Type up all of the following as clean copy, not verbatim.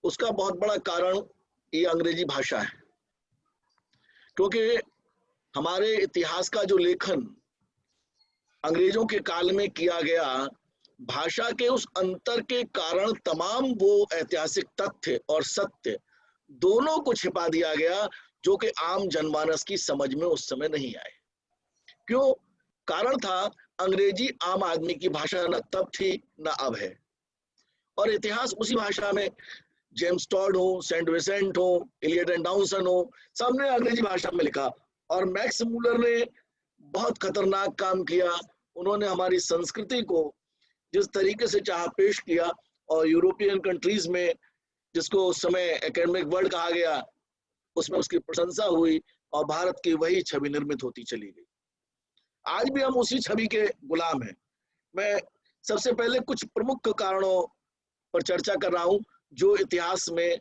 उसका बहुत बड़ा कारण ये अंग्रेजी भाषा है, क्योंकि हमारे इतिहास का जो लेखन अंग्रेजों के काल में किया गया, भाषा के उस अंतर के कारण तमाम वो ऐतिहासिक तथ्य और सत्य दोनों को छिपा दिया गया, जो कि आम जनमानस की समझ में उस समय नहीं आए। क्यों? कारण था अंग्रेजी आम आदमी की भाषा न तब थी न अब है, और इतिहास उसी भाषा में जेम्स टॉड हो, सेंट विसेंट हो, इलियट एंड डाउसन हो, सबने अंग्रेजी भाषा में लिखा। और मैक्स मूलर ने बहुत खतरनाक काम किया। उन्होंने हमारी संस्कृति को जिस तरीके से चाहा पेश किया, और यूरोपियन कंट्रीज में जिसको उस समय एकेडमिक वर्ल्ड कहा गया, उसमें उसकी प्रशंसा हुई और भारत की वही छवि निर्मित होती चली गई। आज भी हम उसी छवि के गुलाम हैं। मैं सबसे पहले कुछ प्रमुख कारणों पर चर्चा कर रहा हूं जो इतिहास में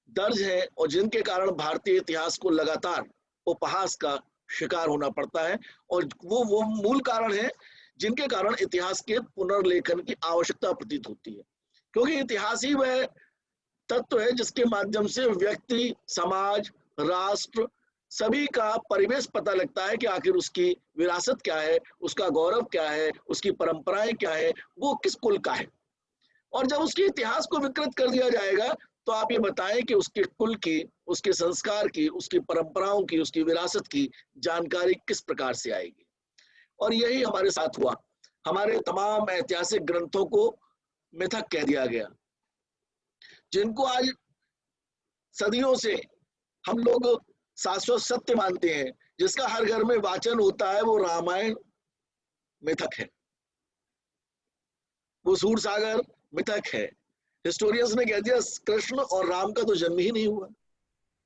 दर्ज है और जिनके कारण भारतीय इतिहास को लगातार उपहास का शिकार होना पड़ता है, और वो मूल कारण है जिनके कारण इतिहास के पुनर्लेखन की आवश्यकता प्रतीत होती है। क्योंकि इतिहास ही वह तत्व है जिसके माध्यम से व्यक्ति, समाज, राष्ट्र सभी का परिवेश पता लगता है कि आखिर उसकी विरासत क्या है, उसका गौरव क्या है, उसकी परंपराएं क्या है, वो किस कुल का है। और जब उसके इतिहास को विकृत कर दिया जाएगा, तो आप ये बताएं कि उसके कुल की, उसके संस्कार की, उसकी परंपराओं की, उसकी विरासत की जानकारी किस प्रकार से आएगी। और यही हमारे साथ हुआ। हमारे तमाम ऐतिहासिक ग्रंथों को मिथक कह दिया गया, जिनको आज सदियों से हम लोग शाश्वत सत्य मानते हैं, जिसका हर घर में वाचन होता है, वो रामायण मिथक है, वो सूरसागर मिथक है। हिस्टोरियंस ने कह दिया कृष्ण और राम का तो जन्म ही नहीं हुआ,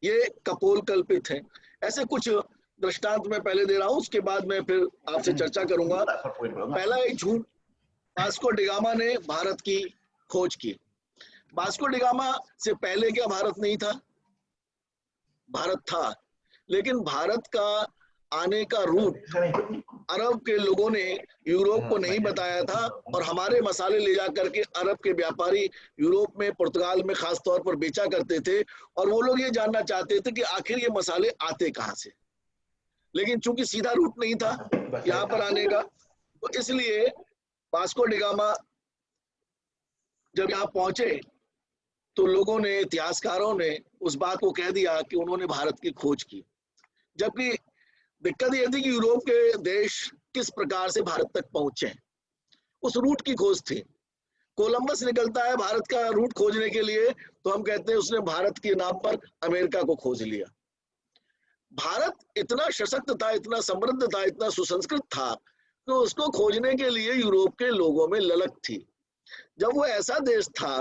ये कपोल कल्पित है। ऐसे कुछ दृष्टांत मैं पहले दे रहा हूं, उसके बाद मैं फिर आपसे चर्चा करूंगा। पहला एक झूठ, वास्को डिगामा ने भारत की खोज की। वास्को डिगामा से पहले क्या भारत नहीं था? भारत था, लेकिन भारत का आने का रूट अरब के लोगों ने यूरोप को नहीं बताया था, और हमारे मसाले ले जा करके अरब के व्यापारी यूरोप में, पुर्तगाल में खास तौर पर बेचा करते थे, और वो लोग ये जानना चाहते थे कि आखिर ये मसाले आते कहाँ से। लेकिन चूंकि सीधा रूट नहीं था यहाँ पर आने का, तो इसलिए वास्को डिगामा जब यहाँ पहुंचे तो लोगों ने, इतिहासकारों ने उस बात को कह दिया कि उन्होंने भारत की खोज की। जबकि दिक्कत ये थी कि यूरोप के देश किस प्रकार से भारत तक पहुंचे, उस रूट की खोज थी। कोलंबस निकलता है भारत का रूट खोजने के लिए, तो हम कहते हैं उसने भारत के नाम पर अमेरिका को खोज लिया। भारत इतना सशक्त था, इतना समृद्ध था, इतना सुसंस्कृत था कि उसको खोजने के लिए यूरोप के लोगों में ललक थी। जब वो ऐसा देश था,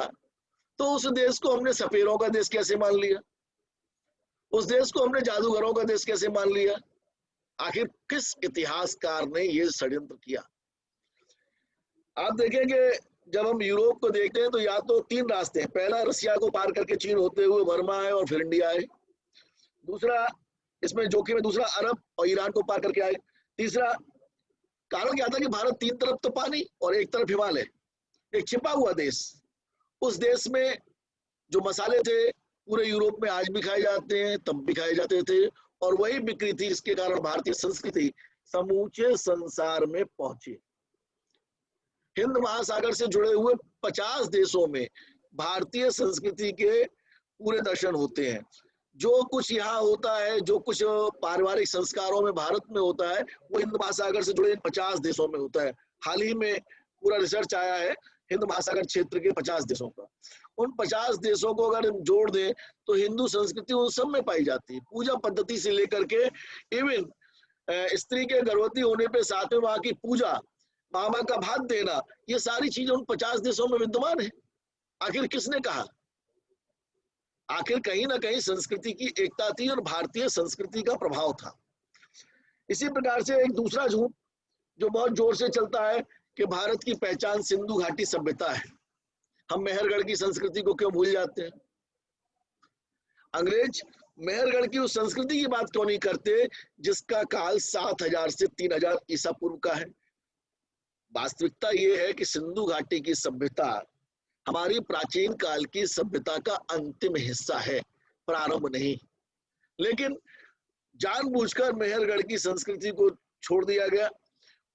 तो उस देश को हमने सपेरों का देश कैसे मान लिया? उस देश को हमने जादूगरों का देश कैसे मान लिया? आखिर किस इतिहासकार ने यह षड्यंत्र किया? आप देखेंगे जब हम यूरोप को देखते हैं तो या तो तीन रास्ते हैं। पहला, रसिया को पार करके चीन होते हुए बर्मा आए और फिर इंडिया आए। दूसरा, इसमें जोखिम है, दूसरा अरब और ईरान को पार करके आए। तीसरा कारण क्या था कि भारत तीन तरफ तो पानी और एक तरफ हिमालय, एक छिपा हुआ देश। उस देश में जो मसाले थे पूरे यूरोप में आज भी खाए जाते हैं, तब भी खाए जाते थे, और वही बिक्री थी, इसके कारण भारतीय संस्कृति समूचे संसार में पहुंची। हिंद महासागर से जुड़े हुए 50 देशों में भारतीय संस्कृति के पूरे दर्शन होते हैं। जो कुछ यहाँ होता है, जो कुछ पारिवारिक संस्कारों में भारत में होता है, वो हिंद महासागर से जुड़े 50 देशों में होता है। हाल ही में पूरा रिसर्च आया है हिंद महासागर क्षेत्र के 50 देशों का। उन 50 देशों को अगर जोड़ दें तो हिंदू संस्कृति उन सब में पाई जाती है। पूजा पद्धति से लेकर के इवन स्त्री के गर्भवती होने पे सातवें माह की पूजा, मामा का भात देना, ये सारी चीजें उन 50 देशों में विद्यमान है। आखिर किसने कहा? आखिर कहीं ना कहीं संस्कृति की एकता थी और भारतीय संस्कृति का प्रभाव था। इसी प्रकार से एक दूसरा झूठ जो बहुत जोर से चलता है कि भारत की पहचान सिंधु घाटी सभ्यता है। हम मेहरगढ़ की संस्कृति को क्यों भूल जाते हैं? अंग्रेज मेहरगढ़ की उस संस्कृति की बात क्यों नहीं करते जिसका काल 7000 से 3000 ईसा पूर्व का है? वास्तविकता ये है कि सिंधु घाटी की सभ्यता हमारी प्राचीन काल की सभ्यता का अंतिम हिस्सा है, प्रारंभ नहीं। लेकिन जानबूझकर मेहरगढ़ की संस्कृति को छोड़ दिया गया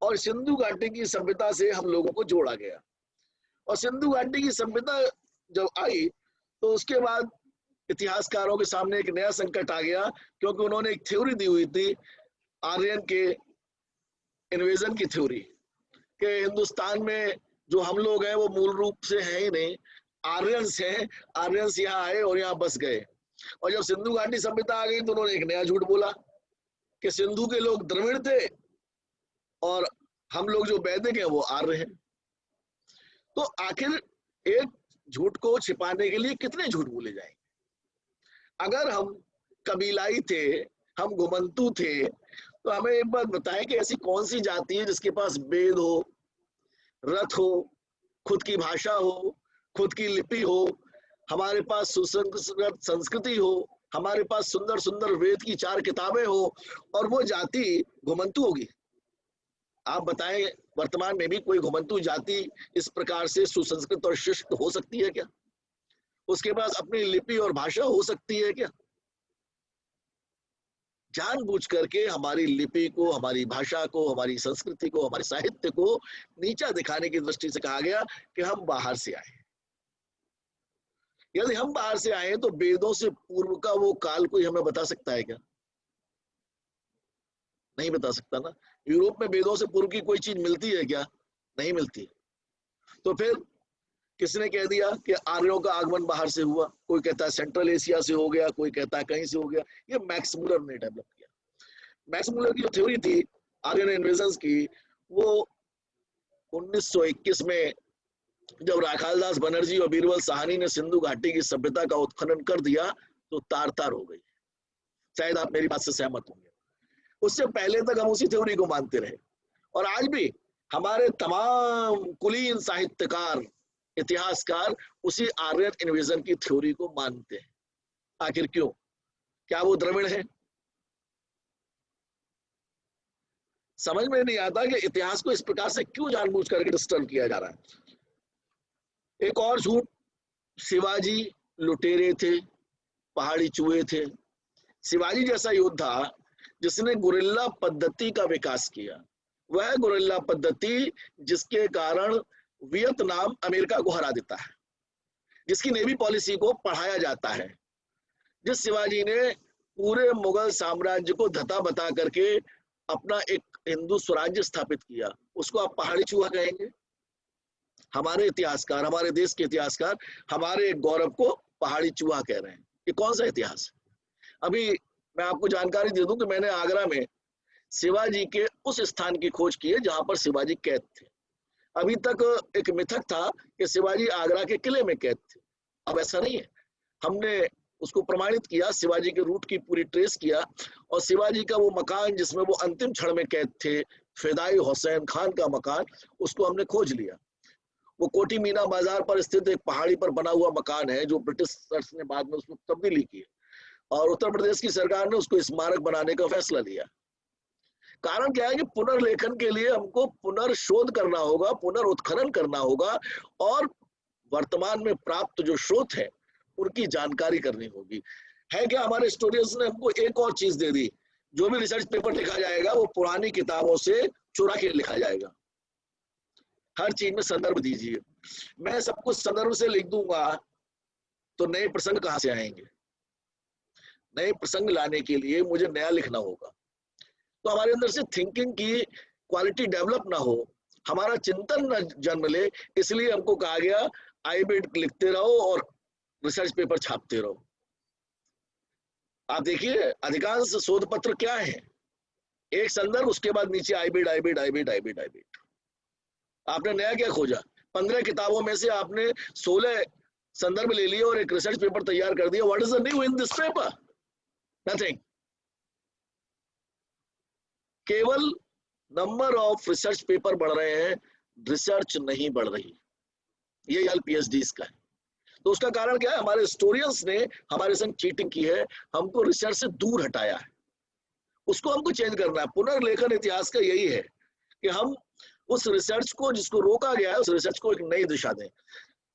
और सिंधु घाटी की सभ्यता से हम लोगों को जोड़ा गया। और सिंधु घाटी की सभ्यता जब आई तो उसके बाद इतिहासकारों के सामने एक नया संकट आ गया, क्योंकि उन्होंने एक थ्योरी दी हुई थी, आर्यन के इन्वेजन की थ्योरी, कि हिंदुस्तान में जो हम लोग हैं वो मूल रूप से हैं ही नहीं, आर्यंस हैं। आर्यंस यहाँ आए और यहाँ बस गए। और जब सिंधु घाटी सभ्यता आ गई तो उन्होंने एक नया झूठ बोला कि सिंधु के लोग द्रविड़ थे और हम लोग जो वैदिक हैं वो आर्य हैं। तो आखिर एक झूठ को छिपाने के लिए कितने झूठ बोले जाएंगे? अगर हम कबीलाई थे, हम घुमंतू थे, तो हमें एक बात बताएं कि ऐसी कौन सी जाति है जिसके पास वेद हो, रथ हो, खुद की भाषा हो, खुद की लिपि हो, हमारे पास सुसंस्कृत संस्कृति हो, हमारे पास सुंदर सुंदर वेद की 4 किताबें हो, और वो जाति घुमंतू होगी? आप बताएं, वर्तमान में भी कोई घुमंतू जाति इस प्रकार से सुसंस्कृत और शिष्ट हो सकती है क्या? उसके पास अपनी लिपि और भाषा हो सकती है क्या? जानबूझ करके हमारी लिपि को, हमारी भाषा को, हमारी संस्कृति को, हमारे साहित्य को नीचा दिखाने की दृष्टि से कहा गया कि हम बाहर से आए। यदि हम बाहर से आए तो वेदों से पूर्व का वो काल कोई हमें बता सकता है क्या? नहीं बता सकता ना। यूरोप में वेदों से पूर्व की कोई चीज मिलती है क्या? नहीं मिलती। तो फिर किसने कह दिया कि आर्यों का आगमन बाहर से हुआ? कोई कहता है सेंट्रल एशिया से हो गया, कोई कहता है कहीं से हो गया। ये मैक्स मुलर ने डेवलप किया। मैक्स मुलर की जो थ्योरी थी आर्यन इन्वेजन्स की, वो 1921 में जब राखालदास बनर्जी और बीरबल साहनी ने सिंधु घाटी की सभ्यता का उत्खनन कर दिया तो तार तार हो गई। शायद आप मेरी बात से सहमत होंगे। उससे पहले तक हम उसी थ्योरी को मानते रहे, और आज भी हमारे तमाम कुलीन साहित्यकार, इतिहासकार उसी आर्यन इन्वेजन की थ्योरी को मानते हैं। आखिर क्यों? क्या वो द्रविड़ है? समझ में नहीं आता कि इतिहास को इस प्रकार से क्यों जानबूझ करके डिस्टर्ब किया जा रहा है। एक और झूठ, शिवाजी लुटेरे थे, पहाड़ी चूहे थे। शिवाजी जैसा योद्धा जिसने गुरिल्ला पद्धति का विकास किया, वह गुरिल्ला पद्धति जिसके कारण वियतनाम अमेरिका को हरा देता है, जिसकी नेवी पॉलिसी को पढ़ाया जाता है, जिस शिवाजी ने पूरे मुगल साम्राज्य को धता बता करके अपना एक हिंदू स्वराज्य स्थापित किया, उसको आप पहाड़ी चूहा कहेंगे? हमारे इतिहासकार, हमारे देश के इतिहासकार हमारे गौरव को पहाड़ी चूहा कह रहे हैं। ये कौन सा इतिहास? अभी मैं आपको जानकारी दे दूं कि मैंने आगरा में शिवाजी के उस स्थान की खोज की है जहां पर शिवाजी कैद थे। अभी तक एक मिथक था कि शिवाजी आगरा के किले में कैद थे। अब ऐसा नहीं है। हमने उसको प्रमाणित किया, शिवाजी के रूट की पूरी ट्रेस किया, और शिवाजी का वो मकान जिसमें वो अंतिम क्षण में कैद थे, फिदाई हुसैन खान का मकान, उसको हमने खोज लिया। वो कोठी मीना बाजार पर स्थित एक पहाड़ी पर बना हुआ मकान है, जो ब्रिटिश ने बाद में उसमें तब्दीली की, और उत्तर प्रदेश की सरकार ने उसको स्मारक बनाने का फैसला लिया। कारण क्या है कि पुनर्लेखन के लिए हमको पुनर्शोध करना होगा, पुनर्उत्खनन करना होगा, और वर्तमान में प्राप्त जो स्रोत है उनकी जानकारी करनी होगी। है क्या, हमारे हिस्टोरियंस ने हमको एक और चीज दे दी, जो भी रिसर्च पेपर लिखा जाएगा वो पुरानी किताबों से चुरा के लिखा जाएगा। हर चीज में संदर्भ दीजिए। मैं सब कुछ संदर्भ से लिख दूंगा तो नए प्रसंग कहां से आएंगे? नए प्रसंग लाने के लिए मुझे नया लिखना होगा। तो हमारे अंदर से थिंकिंग की क्वालिटी डेवलप ना हो, हमारा चिंतन न जन्म ले, इसलिए हमको कहा गया आईबिड लिखते रहो और रिसर्च पेपर छापते रहो। आप देखिए अधिकांश शोध पत्र क्या है, एक संदर्भ, उसके बाद नीचे आईबिड आईबिड आईबिड आईबिड आईबिड। आपने नया क्या खोजा? 15 किताबों में से आपने 16 संदर्भ ले लिए और एक रिसर्च पेपर तैयार कर दिया। What is the new in this paper? Nothing. केवल नंबर ऑफ रिसर्च पेपर बढ़ रहे हैं, रिसर्च नहीं बढ़ रही। ये हाल पीएचडी का है। तो उसका कारण क्या है? हमारे हिस्टोरियंस ने हमारे संग चीटिंग की है, हमको रिसर्च से दूर हटाया है। उसको हमको चेंज करना है। पुनर्लेखन इतिहास का यही है कि हम उस रिसर्च को, जिसको रोका गया है, उस रिसर्च को एक नई दिशा दें।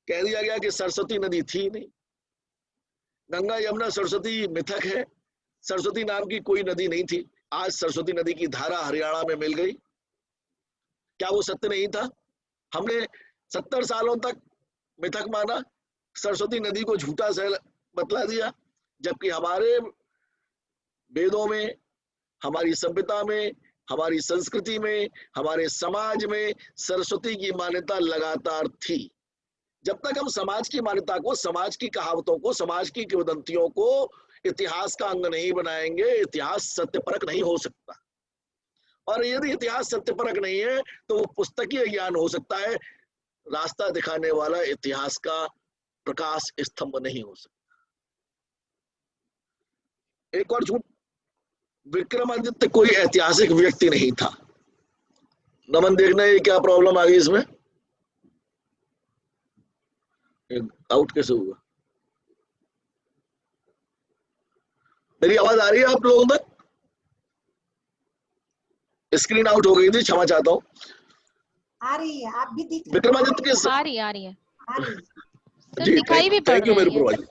कह दिया गया कि सरस्वती नदी थी नहीं। गंगा यमुना सरस्वती मिथक है, सरस्वती नाम की कोई नदी नहीं थी। आज सरस्वती नदी की धारा हरियाणा में मिल गई, क्या वो सत्य नहीं था? हमने 70 सालों तक मिथक माना, सरस्वती नदी को झूठा बतला दिया, जबकि हमारे वेदों में, हमारी सभ्यता में, हमारी संस्कृति में, हमारे समाज में सरस्वती की मान्यता लगातार थी। जब तक हम समाज की मान्यता को, समाज की कहावतों को, समाज की किंवदंतियों को इतिहास का अंग नहीं बनाएंगे, इतिहास सत्यपरक नहीं हो सकता। और यदि इतिहास सत्यपरक नहीं है तो वो पुस्तकीय ज्ञान हो सकता है, रास्ता दिखाने वाला इतिहास का प्रकाश स्तंभ नहीं हो सकता। एक और झूठ, विक्रमादित्य कोई ऐतिहासिक व्यक्ति नहीं था। नमन, देखना ये क्या प्रॉब्लम आ गई इसमें, आउट कैसे हुआ? मेरी आवाज आ रही है आप लोगों तक? स्क्रीन आउट हो गई थी, क्षमा चाहता हूँ। आ रही है, आप भी दिख रहे हैं। विक्रमादित्य के आ रही है जी, दिखाई भी पड़ थैंक यू मेरे रही है। Provide,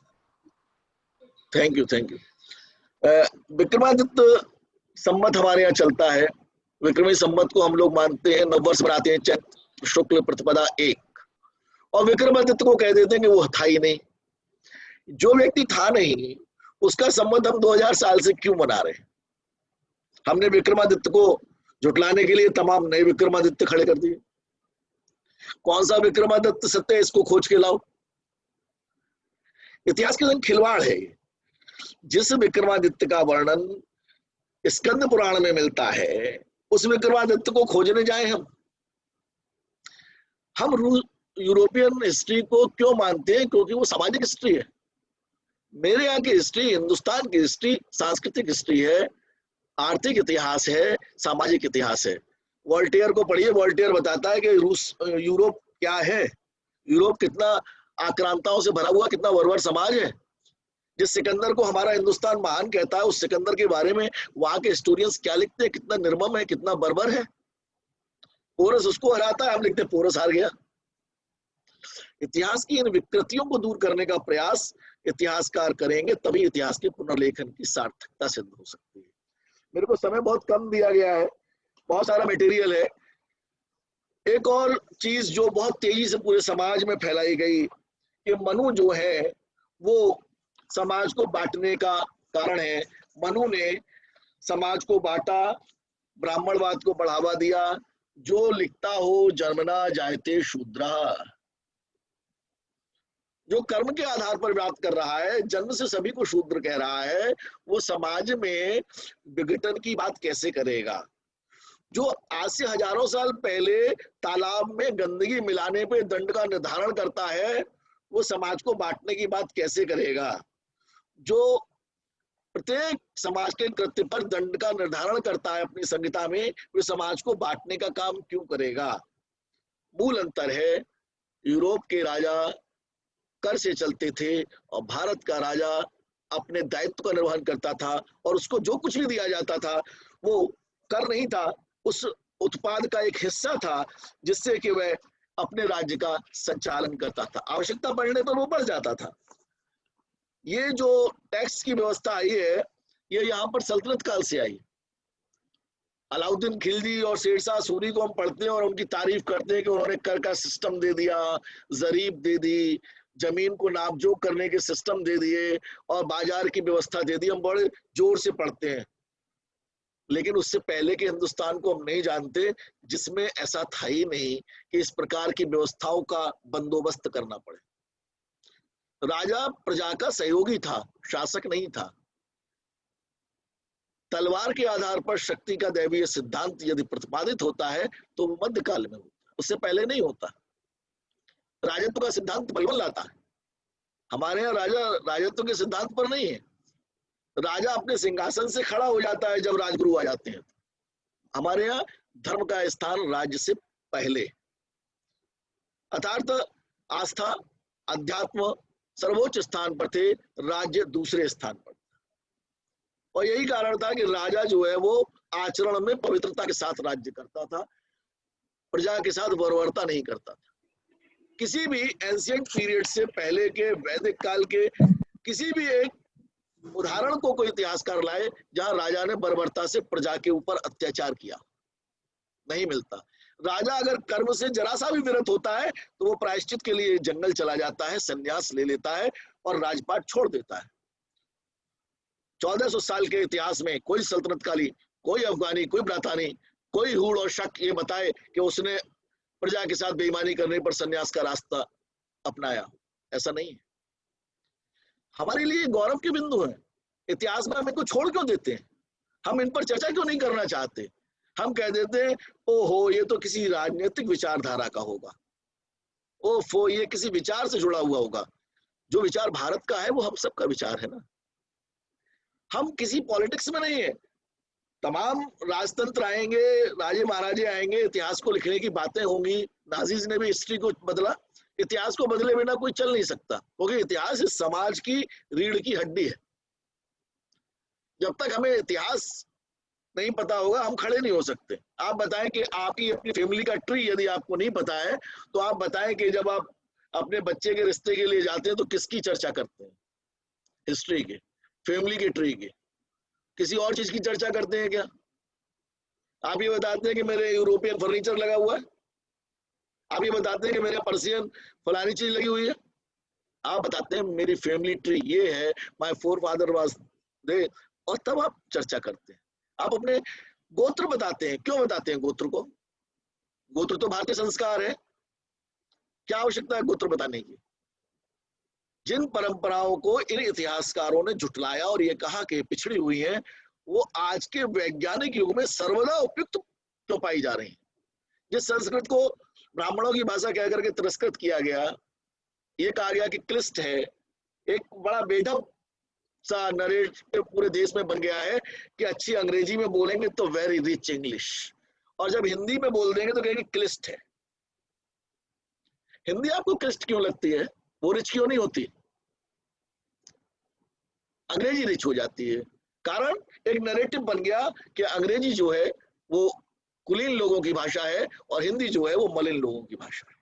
thank you. Vikramaditya Samvat हमारे यहाँ चलता है। विक्रमी संवत को हम लोग मानते हैं, नववर्ष मनाते हैं चैत्र शुक्ल प्रतिपदा 1, और विक्रमादित्य को कह देते हैं कि वो था ही नहीं। जो व्यक्ति था नहीं उसका संवत हम 2000 साल से क्यों मना रहे हैं? हमने विक्रमादित्य को झुटलाने के लिए तमाम नए विक्रमादित्य खड़े कर दिए। कौन सा विक्रमादित्य सत्य है, इसको खोज के लाओ। इतिहास के संग खिलवाड़ है। जिस विक्रमादित्य का वर्णन स्कंद पुराण में मिलता है, उस विक्रमादित्य को खोजने जाए हम यूरोपियन हिस्ट्री को क्यों मानते हैं? क्योंकि वो सामाजिक हिस्ट्री है। मेरे यहाँ की हिस्ट्री, हिंदुस्तान की हिस्ट्री सांस्कृतिक हिस्ट्री है, आर्थिक इतिहास है, सामाजिक इतिहास है। वॉल्टेयर को पढ़िए, वॉल्टेयर बताता है कि यूरोप क्या है, यूरोप कितना आक्रांताओं से भरा हुआ, कितना बर्बर समाज है। जिस सिकंदर को हमारा हिंदुस्तान महान कहता है, उस सिकंदर के बारे में वहां के हिस्टोरियंस क्या लिखते हैं? कितना निर्मम है, कितना बर्बर है। पोरस उसको हराता है, हम लिखते पोरस हार गया। इतिहास की इन विकृतियों को दूर करने का प्रयास इतिहासकार करेंगे, तभी इतिहास के पुनर्लेखन की सार्थकता सिद्ध हो सकती है। मेरे को समय बहुत कम दिया गया है, बहुत सारा मटेरियल है। एक और चीज जो बहुत तेजी से पूरे समाज में फैलाई गई कि मनु जो है वो समाज को बांटने का कारण है। मनु ने समाज को बांटा, ब्राह्मणवाद को बढ़ावा दिया। जो लिखता हो जन्मना जायते शूद्रा, जो कर्म के आधार पर बात कर रहा है, जन्म से सभी को शूद्र कह रहा है, वो समाज में विघटन की बात कैसे करेगा? जो आज से हजारों साल पहले तालाब में गंदगी मिलाने पे दंड का निर्धारण करता है, वो समाज को बांटने की बात कैसे करेगा? जो प्रत्येक समाज के कृत्य पर दंड का निर्धारण करता है अपनी संहिता में, वो समाज को बांटने का काम क्यों करेगा? मूल अंतर है, यूरोप के राजा कर से चलते थे और भारत का राजा अपने दायित्व का निर्वहन करता था, और उसको जो कुछ भी दिया जाता था वो कर नहीं था, उस उत्पाद का एक हिस्सा था जिससे कि वह अपने राज्य का संचालन करता था। आवश्यकता पड़ने पर वो बढ़ जाता था। ये जो टैक्स की व्यवस्था आई है, ये यहाँ पर सल्तनत काल से आई। अलाउद्दीन खिलजी और शेरशाह सूरी को हम पढ़ते हैं और उनकी तारीफ करते हैं कि उन्होंने कर का सिस्टम दे दिया, जरीब दे दी, जमीन को नापजोक करने के सिस्टम दे दिए और बाजार की व्यवस्था दे दी। हम बड़े जोर से पढ़ते हैं, लेकिन उससे पहले के हिंदुस्तान को हम नहीं जानते, जिसमें ऐसा था ही नहीं कि इस प्रकार की व्यवस्थाओं का बंदोबस्त करना पड़े। राजा प्रजा का सहयोगी था, शासक नहीं था। तलवार के आधार पर शक्ति का दैवीय सिद्धांत यदि प्रतिपादित होता है तो वो मध्यकाल में होता है, उससे पहले नहीं होता। राजत्व का सिद्धांत बलबल लाता है। हमारे यहाँ राजा राजत्व के सिद्धांत पर नहीं है। राजा अपने सिंहासन से खड़ा हो जाता है जब राजगुरु आ जाते हैं। हमारे यहाँ धर्म का स्थान राज्य से पहले, अर्थात आस्था अध्यात्म सर्वोच्च स्थान पर थे, राज्य दूसरे स्थान पर। और यही कारण था कि राजा जो है वो आचरण में पवित्रता के साथ राज्य करता था, प्रजा के साथ बर्बरता नहीं करता था। किसी भी एंशिएंट पीरियड से पहले के, वैदिक काल के किसी भी एक उदाहरण को कोई इतिहासकार लाए जहां राजा ने बर्बरता से प्रजा के ऊपर अत्याचार किया, नहीं मिलता। राजा अगर कर्म से जरा सा भी विरत होता है तो वो प्रायश्चित के लिए जंगल चला जाता है, संन्यास ले लेता है और राजपाट छोड़ देता है। 1400 साल के इतिहास में कोई सल्तनत काली, कोई अफगानी, कोई ब्रातानी, कोई हूड़ और शक ये बताए कि उसने प्रजा के साथ बेईमानी करने पर संन्यास का रास्ता अपनाया, ऐसा नहीं है। हमारे लिए गौरव के बिंदु है। इतिहास में हम इनको छोड़ क्यों देते हैं? हम इन पर चर्चा क्यों नहीं करना चाहते? हम कह देते हैं ओहो ये तो किसी राजनीतिक विचारधारा का होगा, ओफो ये किसी विचार से जुड़ा हुआ होगा। जो विचार भारत का है वो हम सबका विचार है ना। हम किसी पॉलिटिक्स में नहीं है। तमाम राजतंत्र आएंगे, राजे महाराजे आएंगे, इतिहास को लिखने की बातें होंगी। नाजीज ने भी हिस्ट्री को बदला, इतिहास को बदले बिना कोई चल नहीं सकता, क्योंकि इतिहास इस समाज की रीढ़ की हड्डी है। जब तक हमें इतिहास नहीं पता होगा हम खड़े नहीं हो सकते। आप बताएं कि आपकी अपनी फैमिली का ट्री यदि आपको नहीं पता है तो आप बताएं कि जब आप अपने बच्चे के रिश्ते के लिए जाते हैं तो किसकी चर्चा करते हैं? हिस्ट्री के, फैमिली के ट्री के, किसी और चीज की चर्चा करते हैं क्या? आप ये बताते हैं कि मेरे यूरोपियन फर्नीचर लगा हुआ है, आप ये बताते हैं कि मेरे पर्सियन फलानी चीज लगी हुई है, आप बताते हैं मेरी फैमिली ट्री ये है, my four father was they, और तब आप चर्चा करते हैं। आप अपने गोत्र बताते हैं। क्यों बताते हैं गोत्र को? गोत्र तो भारतीय संस्कार है, क्या आवश्यकता है गोत्र बताने की? जिन परंपराओं को इन इतिहासकारों ने झुटलाया और ये कहा कि पिछड़ी हुई हैं, वो आज के वैज्ञानिक युग में सर्वदा उपयुक्त क्यों पाई जा रही हैं? जिस संस्कृत को ब्राह्मणों की भाषा कह करके तिरस्कृत किया गया, ये कहा गया कि क्लिष्ट है, एक बड़ा बेढप सा नरेटिव पूरे देश में बन गया है कि अच्छी अंग्रेजी में बोलेंगे तो वेरी रिच इंग्लिश, और जब हिंदी में बोल देंगे तो कहेंगे क्लिष्ट है। हिंदी आपको क्लिष्ट क्यों लगती है? वो रिच क्यों नहीं होती? अंग्रेजी रिच हो जाती है। कारण एक नरेटिव बन गया कि अंग्रेजी जो है वो कुलीन लोगों की भाषा है और हिंदी जो है वो मलिन लोगों की भाषा है।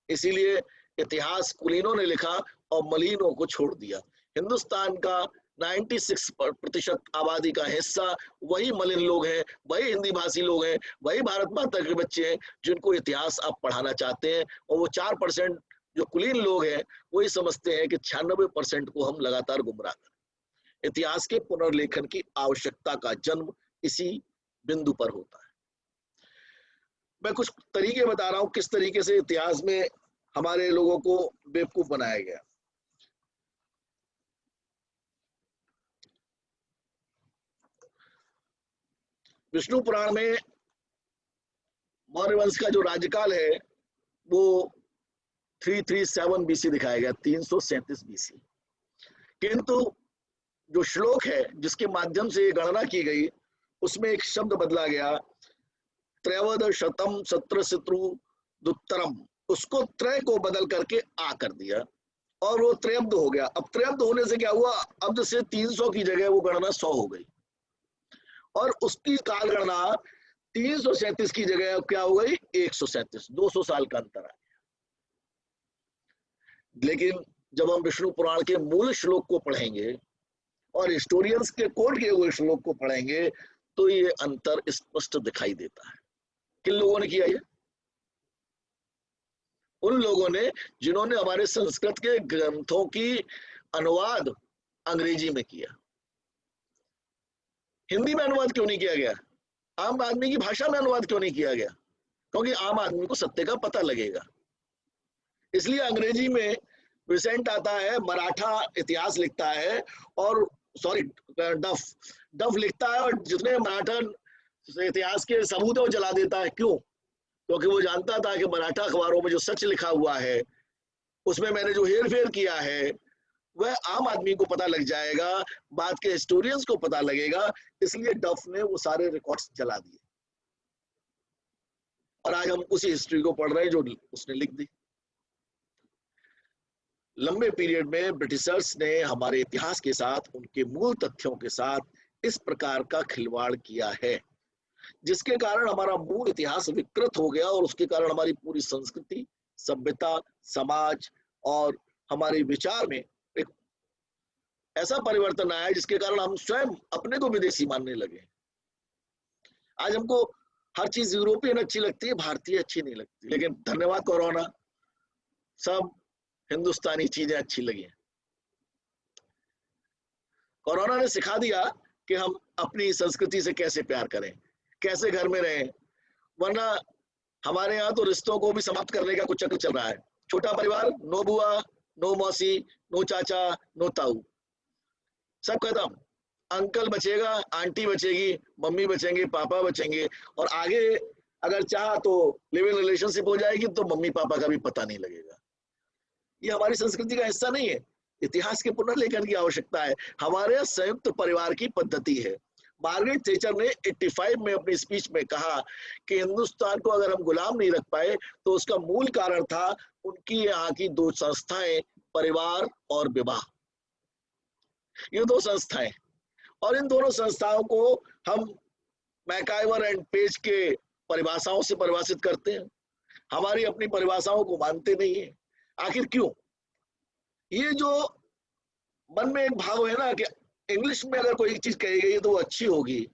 इसीलिए इतिहास कुलीनों ने लिखा और मलिनों को छोड़ दिया। हिंदुस्तान का 96% आबादी का हिस्सा वही मलिन लोग हैं, वही हिंदी भाषी लोग हैं, वही भारत माता के बच्चे हैं जिनको इतिहास आप पढ़ाना चाहते हैं। और वो 4% जो कुलीन लोग हैं वही समझते हैं कि 96% को हम लगातार गुमराह करें। इतिहास के पुनर्लेखन की आवश्यकता का जन्म इसी बिंदु पर होता है। मैं कुछ तरीके बता रहा हूं किस तरीके से इतिहास में हमारे लोगों को बेवकूफ बनाया गया। विष्णु पुराण में मौर्य वंश का जो राज्यकाल है वो 337 बीसी दिखाया गया, 337 बीसी। किंतु जो श्लोक है जिसके माध्यम से गणना की गई उसमें एक शब्द बदला गया, त्रयोदशतम सत्र शत्रुदुत्तरम, उसको त्रय को बदल करके आ कर दिया और वो त्रयब्द हो गया। अब त्रयब्द होने से क्या हुआ, अब्द से 300 की जगह वो गणना 100 हो गई और उसकी काल गणना 337 की जगह क्या हो गई, 137, 200 साल का अंतर आ गया। लेकिन जब हम विष्णु पुराण के मूल श्लोक को पढ़ेंगे और हिस्टोरियंस के कोट किए हुए श्लोक को पढ़ेंगे तो ये अंतर स्पष्ट दिखाई देता है। किन लोगों ने किया ये? उन लोगों ने जिन्होंने हमारे संस्कृत के ग्रंथों की अनुवाद अंग्रेजी में किया। हिंदी में अनुवाद क्यों नहीं किया गया? आम आदमी की भाषा में अनुवाद क्यों नहीं किया गया? क्योंकि आम आदमी को सत्य का पता लगेगा। इसलिए अंग्रेजी में विसेंट आता है, मराठा इतिहास लिखता है और डफ लिखता है और जितने मराठा इतिहास के सबूत है वो जला देता है। क्यों? क्योंकि वो जानता था कि मराठा अखबारों में जो सच लिखा हुआ है उसमें मैंने जो हेर फेर किया है वह आम आदमी को पता लग जाएगा, बाद के हिस्टोरियंस को पता लगेगा। इसलिए डफ ने वो सारे रिकॉर्ड्स जला दिए और आज हम उसी हिस्ट्री को पढ़ रहे हैं जो उसने लिख दी। लंबे पीरियड में ब्रिटिशर्स ने हमारे इतिहास के साथ, उनके मूल तथ्यों के साथ इस प्रकार का खिलवाड़ किया है जिसके कारण हमारा मूल इतिहास विकृत हो गया और उसके कारण हमारी पूरी संस्कृति सभ्यता, समाज और हमारे विचार में एक ऐसा परिवर्तन आया जिसके कारण हम स्वयं अपने को विदेशी मानने लगे। आज हमको हर चीज यूरोपियन अच्छी लगती है, भारतीय अच्छी नहीं लगती। लेकिन धन्यवाद कोरोना, सब हिंदुस्तानी चीजें अच्छी लगी। कोरोना ने सिखा दिया कि हम अपनी संस्कृति से कैसे प्यार करें, कैसे घर में रहें। वरना हमारे यहाँ तो रिश्तों को भी समाप्त करने का कुछ चक्र चल रहा है। छोटा परिवार, नो बुआ, नो मौसी, नो चाचा, नो ताऊ, सब खत्म। अंकल बचेगा, आंटी बचेगी, मम्मी बचेंगे, पापा बचेंगे, और आगे अगर चाहा तो लिव इन रिलेशनशिप हो जाएगी तो मम्मी पापा का भी पता नहीं लगेगा। ये हमारी संस्कृति का हिस्सा नहीं है। इतिहास के पुनर्लेखन की आवश्यकता है। हमारे यहाँ संयुक्त परिवार की पद्धति है। मार्गरेट थैचर ने 85 में अपनी स्पीच में कहा कि हिंदुस्तान को अगर हम गुलाम नहीं रख पाए तो उसका मूल कारण था उनकी यहाँ की दो संस्थाएं, परिवार और विवाह। ये दो संस्थाएं, और इन दोनों संस्थाओं को हम मैकाइवर एंड पेज के परिभाषाओं से परिभाषित करते हैं। हमारी अपनी परिभाषाओं को मानते नहीं है। आखिर क्यों? ये जो मन में एक भाव है ना कि इंग्लिश में अगर कोई चीज कही गई तो वो अच्छी होगी,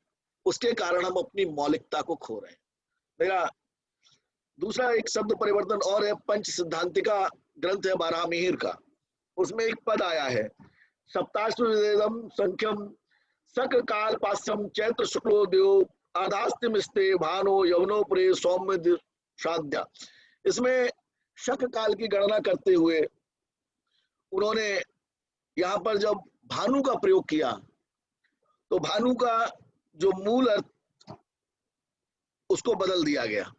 उसके कारण हम अपनी मौलिकता को खो रहे हैं। मेरा दूसरा एक शब्द परिवर्तन और है, पंच सिद्धांतिका ग्रंथ है बारहमीर का। उसमें एक पद आया है, सप्ताश्वेदम संख्यम सक काल पास्यम चैत्र शुक्लोदयो आधास्तिमिस्ते भानो यवनोपरे सौम्य श्राद्या। इसमें शक काल की गणना करते हुए उन्होंने यहाँ पर जब भानु का प्रयोग किया तो भानु का जो मूल अर्थ उसको बदल दिया गया,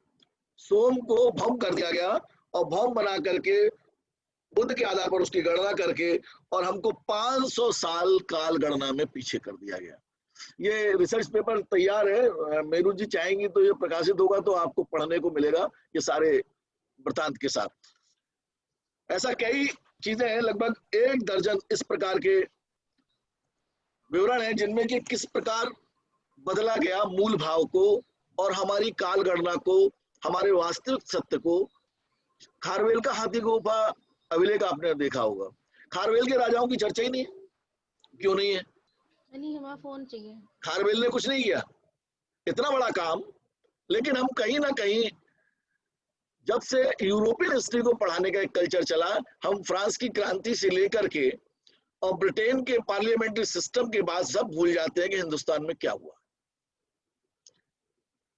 सोम को भौम कर दिया गया, और भौम बना करके बुध के आधार पर उसकी गणना करके और हमको 500 साल काल गणना में पीछे कर दिया गया। ये रिसर्च पेपर तैयार है, मेरू जी चाहेंगी तो ये प्रकाशित होगा तो आपको पढ़ने को मिलेगा ये सारे वृतांत के साथ। ऐसा कई चीजें हैं, लगभग 1 दर्जन इस प्रकार के विवरण है जिनमें कि किस प्रकार बदला गया मूल भाव को और हमारी काल गणना को, हमारे वास्तविक सत्य को। खारवेल का हाथी गुफा अभिलेख आपने देखा होगा। खारवेल के राजाओं की चर्चा ही नहीं है। क्यों नहीं है? नहीं, हमारा फोन चाहिए। खारवेल ने कुछ नहीं किया, इतना बड़ा काम। लेकिन हम कहीं ना कहीं, जब से यूरोपियन हिस्ट्री को पढ़ाने का एक कल्चर चला, हम फ्रांस की क्रांति से लेकर के और ब्रिटेन के पार्लियामेंट्री सिस्टम के बाद सब भूल जाते हैं कि हिंदुस्तान में क्या हुआ।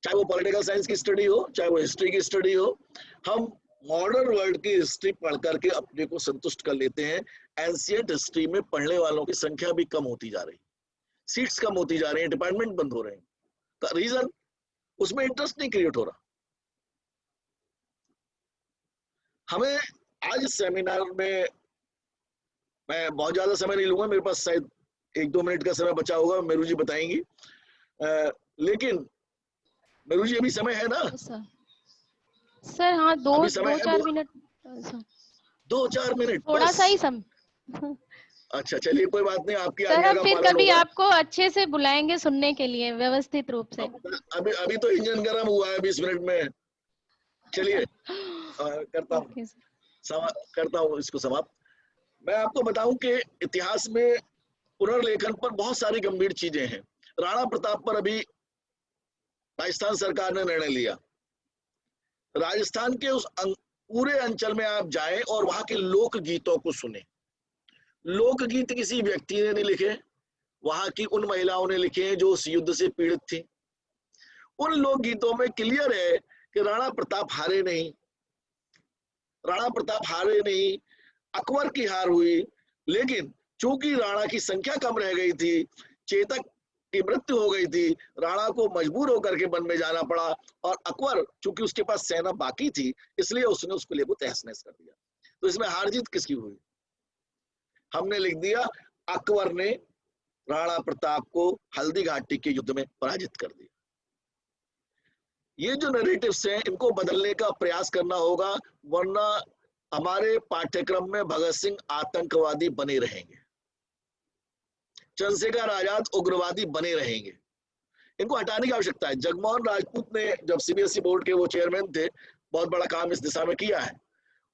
चाहे वो पॉलिटिकल साइंस की स्टडी हो, चाहे वो हिस्ट्री की स्टडी हो, हम मॉडर्न वर्ल्ड की हिस्ट्री पढ़ करके अपने को संतुष्ट कर लेते हैं। एंशिएंट हिस्ट्री में पढ़ने वालों की संख्या भी कम होती जा रही, सीट्स कम होती जा रही हैं, डिपार्टमेंट बंद हो रहे हैं। तो रीजन, उसमें इंटरेस्ट नहीं क्रिएट हो रहा। हमें आज सेमिनार में, मैं बहुत ज्यादा समय नहीं लूंगा, मेरे पास शायद 1-2 मिनट का समय बचा होगा, मेरू जी बताएंगी। लेकिन मेरू जी अभी समय है ना? सर हाँ, 2-4 मिनट। 2-4 मिनट थोड़ा सा ही समय। अच्छा चलिए, कोई बात नहीं, आपकी सर आज्ञा हम का फिर पालन कभी होगा। आपको अच्छे से बुलाएंगे सुनने के लिए व्यवस्थित रूप से। अभी तो इंजन गर्म हुआ है 20 मिनट में। चलिए करता हूँ इसको समाप्त। मैं आपको बताऊं कि इतिहास में पुनर्लेखन पर बहुत सारी गंभीर चीजें हैं। राणा प्रताप पर अभी राजस्थान सरकार ने निर्णय लिया। राजस्थान के उस पूरे अंचल में आप जाएं और वहां के लोकगीतों को सुने। लोकगीत किसी व्यक्ति ने नहीं लिखे, वहां की उन महिलाओं ने लिखे हैं जो उस युद्ध से पीड़ित थी। उन लोकगीतों में क्लियर है कि राणा प्रताप हारे नहीं, अकबर की हार हुई। लेकिन चूंकि राणा की संख्या कम रह गई थी, चेतक की मृत्यु हो गई थी, राणा को मजबूर होकर के वन में जाना पड़ा, और अकबर चूंकि उसके पास सेना बाकी थी इसलिए उसने उसको लेको तहस नहस कर दिया। तो इसमें हार जीत किसकी हुई? हमने लिख दिया अकबर ने राणा प्रताप को हल्दी घाटी के युद्ध में पराजित कर दिया। ये जो नैरेटिव्स हैं इनको बदलने का प्रयास करना होगा, वरना हमारे पाठ्यक्रम में भगत सिंह आतंकवादी बने रहेंगे, चंद्रशेखर आजाद उग्रवादी बने रहेंगे। इनको हटाने की आवश्यकता है। जगमोहन राजपूत ने जब सीबीएसई बोर्ड के वो चेयरमैन थे, बहुत बड़ा काम इस दिशा में किया है।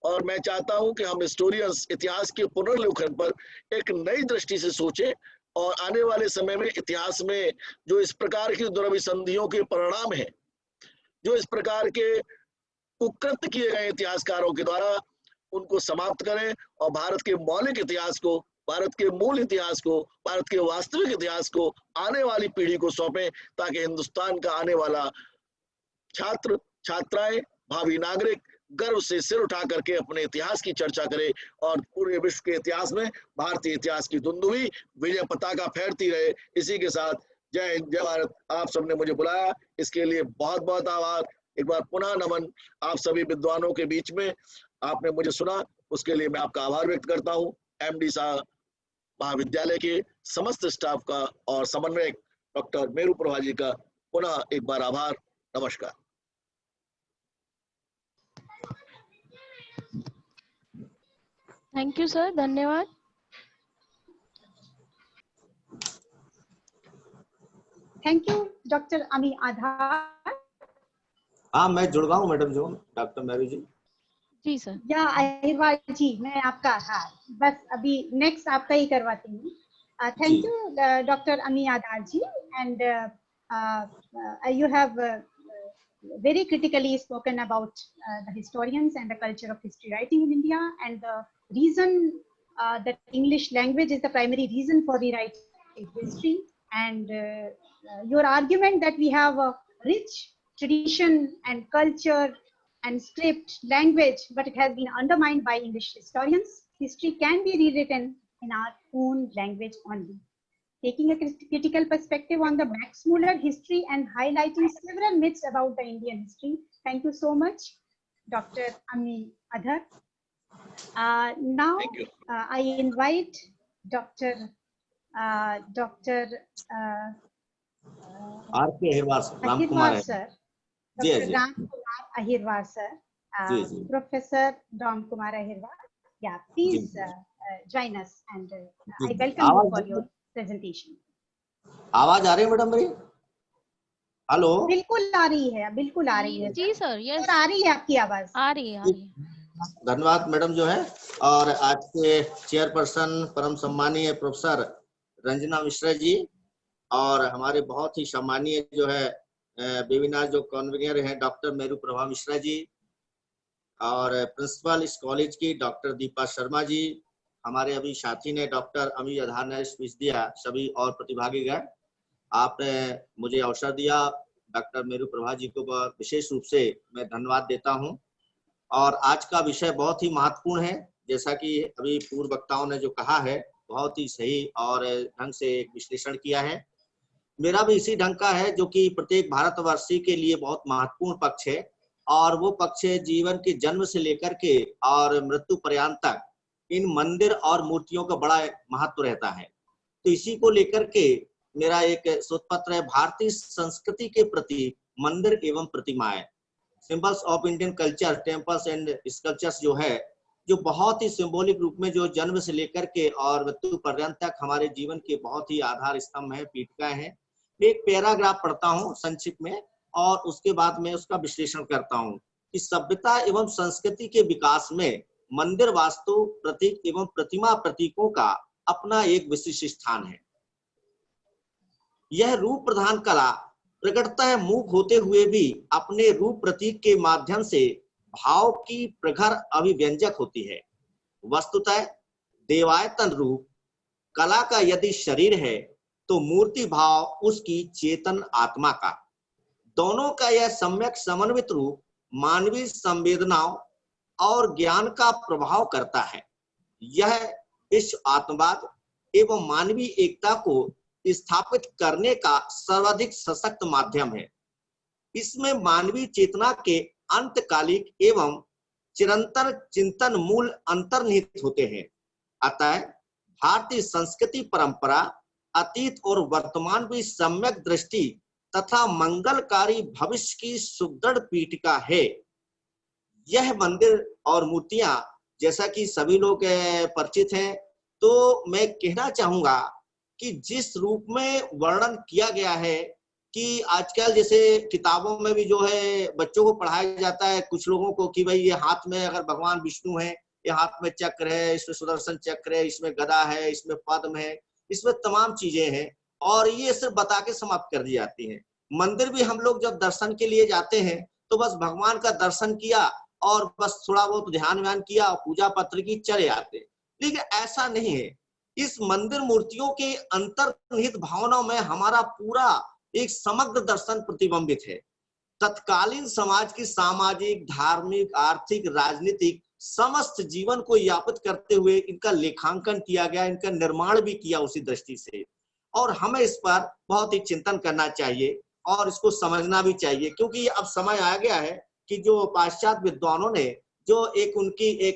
और मैं चाहता हूं कि हम हिस्टोरियंस इतिहास के पुनर्लेखन पर एक नई दृष्टि से सोचें और आने वाले समय में इतिहास में जो इस प्रकार की दुर्विसंधियों के परिणाम हैं, जो इस प्रकार के कुकृत्य किए गए इतिहासकारों के द्वारा, उनको समाप्त करें और भारत के मौलिक इतिहास को, भारत के मूल इतिहास को, भारत के वास्तविक इतिहास को आने वाली पीढ़ी को सौंपें, ताकि हिंदुस्तान का आने वाला छात्र छात्राएं, भावी नागरिक गर्व से सिर उठा करके अपने इतिहास की चर्चा करें और पूरे विश्व के इतिहास में भारतीय इतिहास की धुंधुवी विजय पताका फहरती रहे। इसी के साथ जय हिंद, जय भारत। आप सबने मुझे बुलाया, इसके लिए बहुत बहुत आभार। एक बार पुनः नमन आप सभी विद्वानों के बीच में, आपने मुझे सुना, उसके लिए मैं आपका आभार व्यक्त करता हूँ। MD साहब, महाविद्यालय के समस्त स्टाफ का और समन्वयक डॉक्टर मेरू प्रभा जी का पुनः एक बार आभार। नमस्कार। थैंक यू सर, धन्यवाद। थैंक यू डॉक्टर अमी आधार। हाँ, मैं जुड़ गया हूँ मैडम जो डॉक्टर मेरू जी। जी सर। या अहिरवार जी, मैं आपका, हाँ बस अभी नेक्स्ट आपका ही करवाती हूँ। थैंक यू डॉक्टर अमी आधार जी, and you have very critically spoken about the historians and the culture of history writing in India, and the reason that English language is the primary reason for rewriting history, and your argument that we have a rich tradition and culture and script language, but it has been undermined by English historians. History can be rewritten in our own language only. Taking a critical perspective on the Max Muller history and highlighting several myths about the Indian history. Thank you so much, Dr. Ami Adhar. Now I invite Dr. R.K. Ahirwar sir, Ahirwar sir, जी Dr. जी Ram Kumar Ahirwar sir, जी जी Professor Ram Kumar Ahirwar. Yeah, please जी join us, and I जी। welcome you for your presentation. आवाज आ रही है madam मेरी? हेलो, बिल्कुल आ रही है, बिल्कुल आ रही है जी सर, यस आ रही है आपकी आवाज, आ रही है, आ रही है। धन्यवाद मैडम जो है। और आज के चेयरपर्सन परम सम्मानीय प्रोफेसर रंजना मिश्रा जी, और हमारे बहुत ही सम्मानीय जो है वेबिनार जो कन्वीनर हैं डॉक्टर मेरू प्रभा मिश्रा जी, और प्रिंसिपल इस कॉलेज की डॉक्टर दीपा शर्मा जी, हमारे अभी साथी ने डॉक्टर अमी आधार ने स्पीच दिया, सभी और प्रतिभागीगण, आपने मुझे अवसर दिया। डॉक्टर मेरू प्रभा जी को विशेष रूप से मैं धन्यवाद देता हूं। और आज का विषय बहुत ही महत्वपूर्ण है, जैसा कि अभी पूर्व वक्ताओं ने जो कहा है, बहुत ही सही और ढंग से विश्लेषण किया है। मेरा भी इसी ढंग का है, जो कि प्रत्येक भारतवासी के लिए बहुत महत्वपूर्ण पक्ष है, और वो पक्ष है जीवन के जन्म से लेकर के और मृत्यु पर्यंत तक इन मंदिर और मूर्तियों का बड़ा महत्व रहता है। तो इसी को लेकर के मेरा एक शोध पत्र है, भारतीय संस्कृति के प्रति मंदिर एवं प्रतिमाएं, symbols of Indian culture, temples and sculptures, जो है जो बहुत ही सिंबॉलिक रूप में जो जन्म से लेकर के और मृत्यु पर्यंत तक हमारे जीवन के बहुत ही आधार स्तंभ है, पीठिकाएं हैं। एक पैराग्राफ पढ़ता हूँ संक्षिप्त में, और उसके बाद मैं उसका विश्लेषण करता हूँ कि सभ्यता एवं संस्कृति के विकास में मंदिर वास्तु प्रतीक एवं प्रतिमा प्रतीकों का अपना एक विशिष्ट स्थान है। यह रूप प्रधान कला प्रकटतः मूक होते हुए भी अपने रूप प्रतीक के माध्यम से भाव की प्रखर अभिव्यंजक होती है। वस्तुतः देवायतन रूप कला का यदि शरीर है, तो मूर्ति भाव उसकी चेतन आत्मा का। दोनों का यह सम्यक समन्वित रूप मानवीय संवेदनाओं और ज्ञान का प्रभाव करता है। यह इस आत्मवाद एवं मानवीय एकता को स्थापित करने का सर्वाधिक सशक्त माध्यम है। इसमें मानवीय चेतना के अंतकालिक एवं चिरंतन चिंतन मूल अंतर्निहित होते हैं। अतः भारतीय संस्कृति परंपरा अतीत और वर्तमान की सम्यक दृष्टि तथा मंगलकारी भविष्य की सुदृढ़ पीठिका है। यह मंदिर और मूर्तियां, जैसा कि सभी लोग परिचित हैं, तो मैं कहना चाहूंगा कि जिस रूप में वर्णन किया गया है कि आजकल जैसे किताबों में भी जो है बच्चों को पढ़ाया जाता है कुछ लोगों को कि भाई ये हाथ में अगर भगवान विष्णु है, ये हाथ में चक्र है, इसमें सुदर्शन चक्र है, इसमें गदा है, इसमें पद्म है, इसमें तमाम चीजें हैं, और ये सिर्फ बता के समाप्त कर दी जाती हैं। मंदिर भी हम लोग जब दर्शन के लिए जाते हैं तो बस भगवान का दर्शन किया और बस थोड़ा बहुत ध्यान व्यान किया और पूजा पत्र की चले आते, लेकिन ऐसा नहीं है। इस मंदिर मूर्तियों के अंतर्निहित भावनाओं में हमारा पूरा एक समग्र दर्शन प्रतिबिंबित है। तत्कालीन समाज की सामाजिक, धार्मिक, आर्थिक, राजनीतिक समस्त जीवन को यापित करते हुए इनका लेखांकन किया गया, इनका निर्माण भी किया उसी दृष्टि से, और हमें इस पर बहुत ही चिंतन करना चाहिए और इसको समझना भी चाहिए, क्योंकि अब समय आ गया है कि जो पाश्चात्य विद्वानों ने जो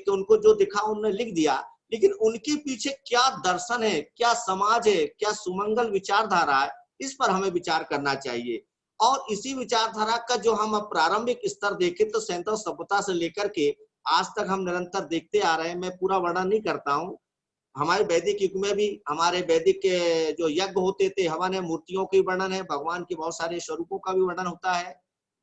उनको जो दिखा उन्होंने लिख दिया, लेकिन उनके पीछे क्या दर्शन है, क्या समाज है, क्या सुमंगल विचारधारा है, इस पर हमें विचार करना चाहिए। और इसी विचारधारा का जो हम अब प्रारंभिक स्तर देखें तो सैंतव सभ्यता से लेकर के आज तक हम निरंतर देखते आ रहे हैं। मैं पूरा वर्णन नहीं करता हूँ, हमारे वैदिक युग में भी हमारे वैदिक के जो यज्ञ होते थे, हमारे मूर्तियों के वर्णन है, भगवान के बहुत सारे स्वरूपों का भी वर्णन होता है।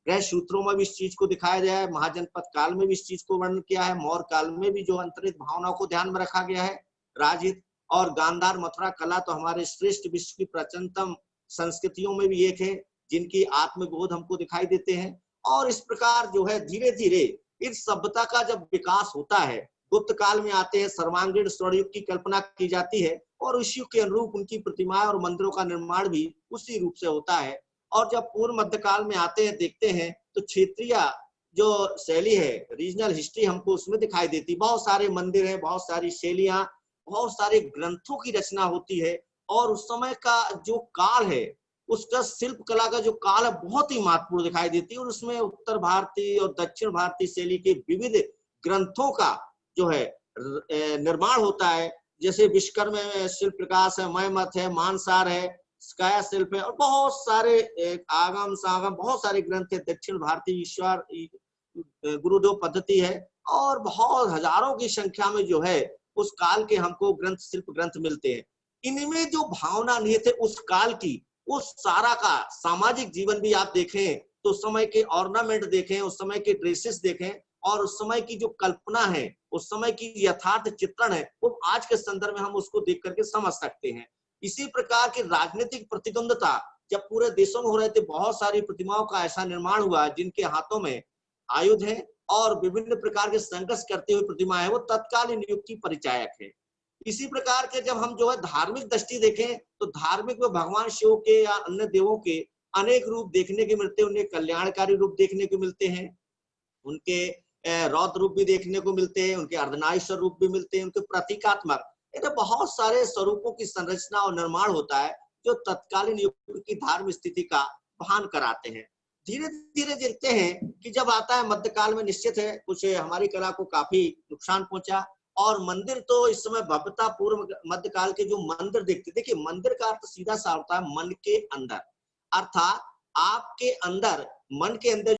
गृह सूत्रों में भी इस चीज को दिखाया गया है, महाजनपद काल में भी इस चीज को वर्णन किया है, मौर्य काल में भी जो अंतरित भावनाओं को ध्यान में रखा गया है, राजहित और गांधार मथुरा कला तो हमारे श्रेष्ठ विश्व की प्राचीनतम संस्कृतियों में भी एक है, जिनकी आत्मबोध हमको दिखाई देते हैं। और इस प्रकार जो है धीरे धीरे इस सभ्यता का जब विकास होता है, गुप्त काल में आते हैं, सर्वांगीण स्वर्णयुग की कल्पना की जाती है और उस युग के अनुरूप उनकी प्रतिमाएं और मंदिरों का निर्माण भी उसी रूप से होता है। और जब पूर्व मध्यकाल में आते हैं, देखते हैं तो क्षेत्रीय जो शैली है, रीजनल हिस्ट्री हमको उसमें दिखाई देती, बहुत सारे मंदिर हैं, बहुत सारी शैलियां, बहुत सारे ग्रंथों की रचना होती है। और उस समय का जो काल है, उसका शिल्प कला का जो काल है बहुत ही महत्वपूर्ण दिखाई देती है, और उसमें उत्तर भारतीय और दक्षिण भारतीय शैली के विविध ग्रंथों का जो है निर्माण होता है। जैसे विश्वकर्म में शिल्प प्रकाश है, मयमत है, मानसार है, स्काया शिल्प है, और बहुत सारे आगम सागम बहुत सारे ग्रंथ है। दक्षिण भारतीय ईश्वर गुरुदेव पद्धति है, और बहुत हजारों की संख्या में जो है उस काल के हमको ग्रंथ, शिल्प ग्रंथ मिलते हैं। इनमें जो भावना निहित है उस काल की, उस सारा का सामाजिक जीवन भी आप देखें तो उस समय के ऑर्नामेंट देखें, उस समय के ड्रेसेस देखें, और उस समय की जो कल्पना है, उस समय की यथार्थ चित्रण है, वो आज के संदर्भ में हम उसको देख करके समझ सकते हैं। इसी प्रकार की राजनीतिक प्रतिद्वंदता जब पूरे देशों में हो रहे थे, बहुत सारी प्रतिमाओं का ऐसा निर्माण हुआ जिनके हाथों में आयुध है और विभिन्न प्रकार के संघर्ष करते हुए प्रतिमा है, वो तत्कालीन युग की परिचायक है। इसी प्रकार के जब हम जो है धार्मिक दृष्टि देखें तो धार्मिक में भगवान शिव के या अन्य देवों के अनेक रूप देखने के मिलते हैं, उन्हें कल्याणकारी रूप देखने को मिलते हैं, उनके रौद्र रूप भी देखने को मिलते हैं, उनके अर्धनारीश्वर रूप भी मिलते हैं, उनके प्रतीकात्मक तो बहुत सारे स्वरूपों की संरचना और निर्माण होता है जो तत्कालीन युग की धार्मिक स्थिति का भान कराते हैं। धीरे धीरे देखते हैं कि जब आता है मध्यकाल में, निश्चित है कुछ हमारी कला को काफी नुकसान पहुंचा, और मंदिर तो इस समय भव्यता पूर्व मध्यकाल के जो मंदिर देखते, देखिए मंदिर का अर्थ सीधा सा होता है मन के अंदर, अर्थात आपके अंदर, मन के अंदर